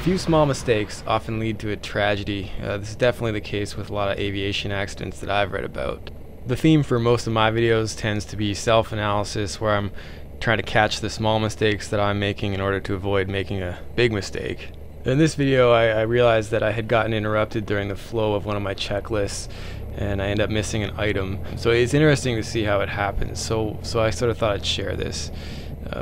few small mistakes often lead to a tragedy. This is definitely the case with a lot of aviation accidents that I've read about. The theme for most of my videos tends to be self-analysis, where I'm trying to catch the small mistakes that I'm making in order to avoid making a big mistake. In this video, I realized that I had gotten interrupted during the flow of one of my checklists, and I ended up missing an item. So it's interesting to see how it happens. So I sort of thought I'd share this.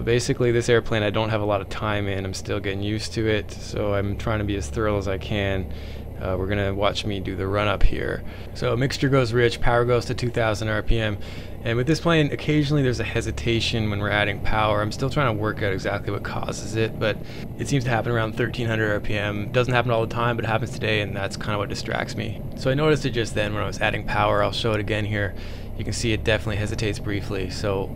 Basically, this airplane I don't have a lot of time in. I'm still getting used to it, so I'm trying to be as thorough as I can. We're gonna watch me do the run up here. So mixture goes rich, power goes to 2000 RPM, and with this plane occasionally there's a hesitation when we're adding power. I'm still trying to work out exactly what causes it, but it seems to happen around 1300 RPM. It doesn't happen all the time, but it happens today, and that's kind of what distracts me. So I noticed it just then when I was adding power. I'll show it again here. You can see it definitely hesitates briefly. So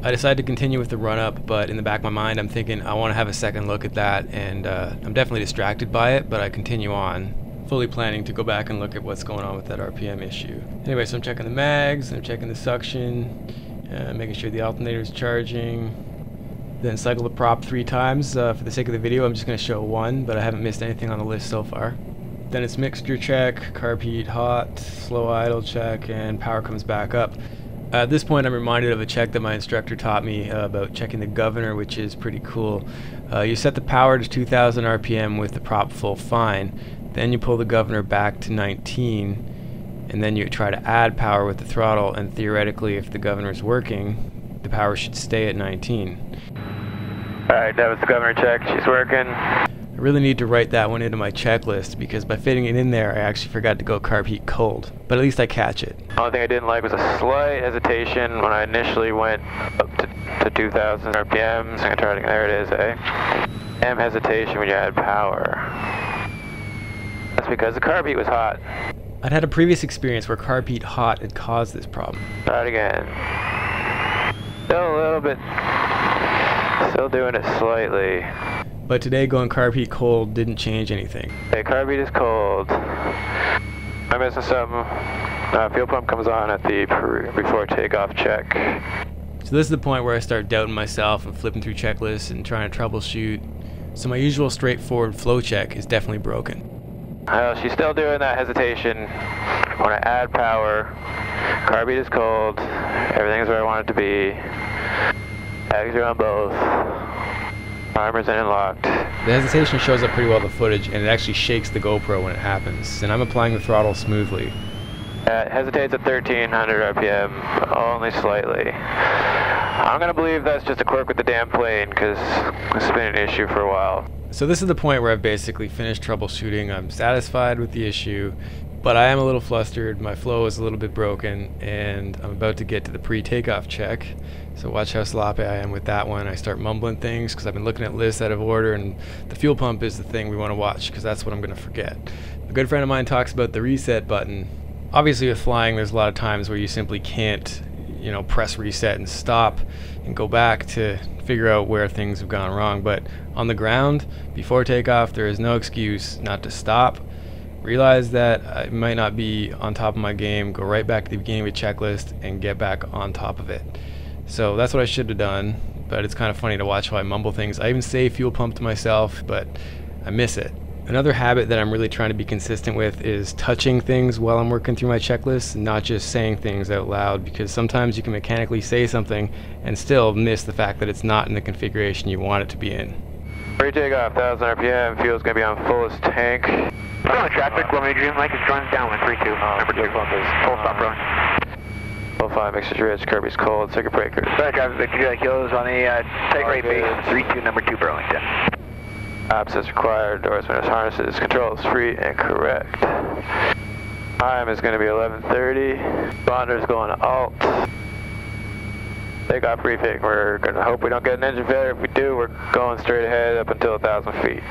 I decided to continue with the run up, but in the back of my mind I'm thinking I want to have a second look at that, and I'm definitely distracted by it, but I continue on, fully planning to go back and look at what's going on with that RPM issue. Anyway, so I'm checking the mags, I'm checking the suction, making sure the alternator is charging, then cycle the prop 3 times. For the sake of the video, I'm just going to show one, but I haven't missed anything on the list so far. Then it's mixture check, carb heat hot, slow idle check, and power comes back up. At this point, I'm reminded of a check that my instructor taught me about checking the governor, which is pretty cool. You set the power to 2000 RPM with the prop full fine, then you pull the governor back to 19, and then you try to add power with the throttle, and theoretically, if the governor is working, the power should stay at 19. Alright, that was the governor check. She's working. I really need to write that one into my checklist, because by fitting it in there I actually forgot to go carb heat cold, but at least I catch it. The only thing I didn't like was a slight hesitation when I initially went up to 2000 RPM. So I'm trying to, there it is, hesitation when you add power. That's because the carb heat was hot. I'd had a previous experience where carb heat hot had caused this problem. Try it again. Still a little bit, still doing it slightly. But today going carb heat cold didn't change anything. Okay, carb heat is cold. I'm missing something. Fuel pump comes on at the before takeoff check. So this is the point where I start doubting myself and flipping through checklists and trying to troubleshoot. So my usual straightforward flow check is definitely broken. Well, she's still doing that hesitation. When I add power, carb heat is cold, everything's where I want it to be. Tags are on both. Armor's in and locked. The hesitation shows up pretty well in the footage, and it actually shakes the GoPro when it happens, and I'm applying the throttle smoothly. It hesitates at 1300 RPM, only slightly. I'm gonna believe that's just a quirk with the damn plane, because this has been an issue for a while. So this is the point where I've basically finished troubleshooting. I'm satisfied with the issue, but I am a little flustered. My flow is a little bit broken, and I'm about to get to the pre-takeoff check. So watch how sloppy I am with that one. I start mumbling things because I've been looking at lists out of order, and the fuel pump is the thing we want to watch because that's what I'm going to forget. A good friend of mine talks about the reset button. Obviously with flying there's a lot of times where you simply can't, press reset and stop and go back to figure out where things have gone wrong. But on the ground, before takeoff, there is no excuse not to stop. Realize that I might not be on top of my game, go right back to the beginning of a checklist and get back on top of it. So that's what I should have done, but it's kind of funny to watch how I mumble things. I even say fuel pump to myself, but I miss it. Another habit that I'm really trying to be consistent with is touching things while I'm working through my checklist, not just saying things out loud, because sometimes you can mechanically say something and still miss the fact that it's not in the configuration you want it to be in. Pre-takeoff, 1000 RPM, fuel's going to be on fullest tank. Rolling traffic, Romeo Dream Mike is running downwind, 3-2, number 2. Full stop rolling. Full 5, mixture's rich, Kirby's cold, circuit breaker. Sorry, traffic, Victor July Kilos on the take rate base, 3-2, number 2, Burlington. Access required, doors, windows, harnesses, controls free and correct. Time is going to be 11:30. Bonder's going to alt. Takeoff briefing. We're going to hope we don't get an engine failure. If we do, we're going straight ahead up until 1,000 feet.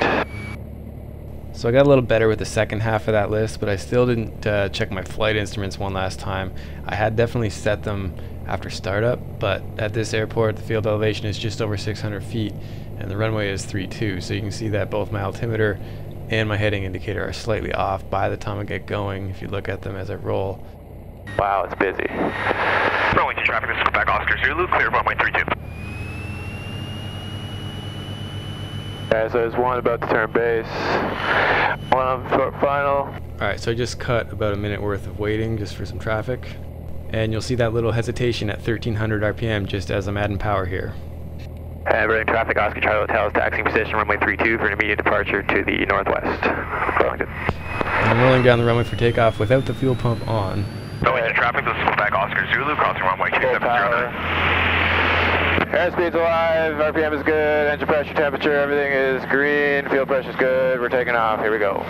So I got a little better with the second half of that list, but I still didn't check my flight instruments one last time. I had definitely set them after startup, but at this airport the field elevation is just over 600 feet and the runway is 3.2, so you can see that both my altimeter and my heading indicator are slightly off by the time I get going if you look at them as I roll. Wow, it's busy. Rolling to traffic, this is Quebec Oscar Zulu, clear runway 3-2. Okay, so there's one about to turn base. One on short final. Alright, so I just cut about a minute worth of waiting just for some traffic. And you'll see that little hesitation at 1300 RPM just as I'm adding power here. And running traffic, Oscar Charlie Hotel is taxiing position runway 32 for an immediate departure to the northwest. Burlington. I'm rolling down the runway for takeoff without the fuel pump on. Going to traffic, this is back Oscar Zulu, crossing runway 2709. Airspeed's alive, RPM is good, engine pressure, temperature, everything is green, fuel pressure's good, we're taking off, here we go.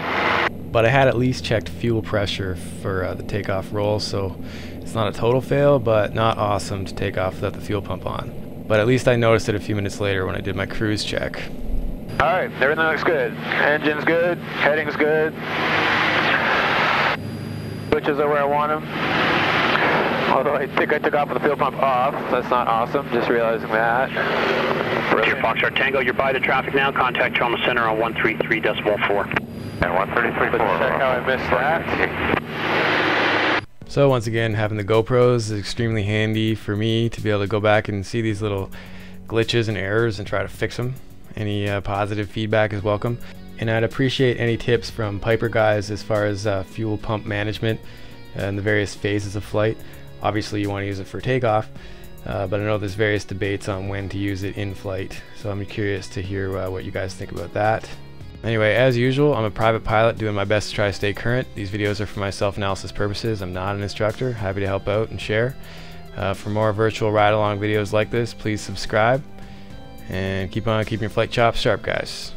But I had at least checked fuel pressure for the takeoff roll, so it's not a total fail, but not awesome to take off without the fuel pump on. But at least I noticed it a few minutes later when I did my cruise check. Alright, everything looks good. Engine's good, heading's good. Switches are where I want them. Although I think I took off with the fuel pump off. That's not awesome, just realizing that. Your Foxtrot Tango, you're by the traffic now. Contact you on the center on 133.4. And 133.4. Check how I missed that. So once again, having the GoPros is extremely handy for me to be able to go back and see these little glitches and errors and try to fix them. Any positive feedback is welcome. And I'd appreciate any tips from Piper guys as far as fuel pump management and the various phases of flight. Obviously you want to use it for takeoff, but I know there's various debates on when to use it in flight, so I'm curious to hear what you guys think about that. Anyway, as usual, I'm a private pilot doing my best to try to stay current. These videos are for my self-analysis purposes. I'm not an instructor. Happy to help out and share. For more virtual ride-along videos like this, please subscribe and keep on keeping your flight chops sharp, guys.